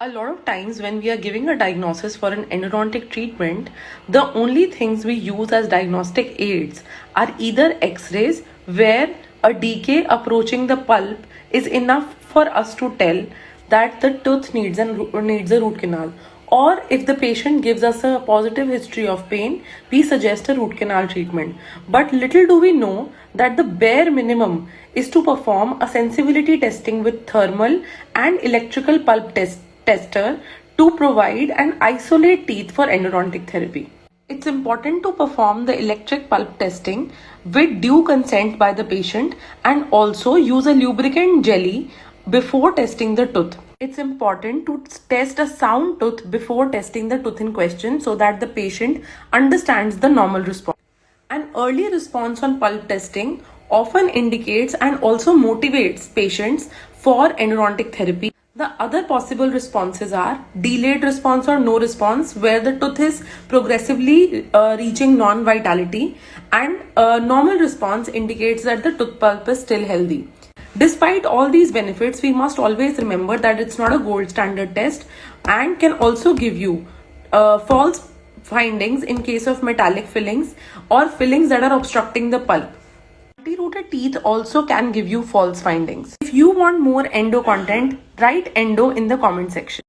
A lot of times when we are giving a diagnosis for an endodontic treatment, the only things we use as diagnostic aids are either x-rays, where a decay approaching the pulp is enough for us to tell that the tooth needs a root canal, or if the patient gives us a positive history of pain, we suggest a root canal treatment. But little do we know that the bare minimum is to perform a sensibility testing with thermal and electrical pulp tester to provide and isolate teeth for endodontic therapy. It's important to perform the electric pulp testing with due consent by the patient and also use a lubricant jelly before testing the tooth. It's important to test a sound tooth before testing the tooth in question so that the patient understands the normal response. An early response on pulp testing often indicates and also motivates patients for endodontic therapy. The other possible responses are delayed response or no response, where the tooth is progressively reaching non-vitality, and normal response indicates that the tooth pulp is still healthy. Despite all these benefits, we must always remember that it's not a gold standard test and can also give you false findings in case of metallic fillings or fillings that are obstructing the pulp. Multi-rooted teeth also can give you false findings. If you want more endo content, write endo in the comment section.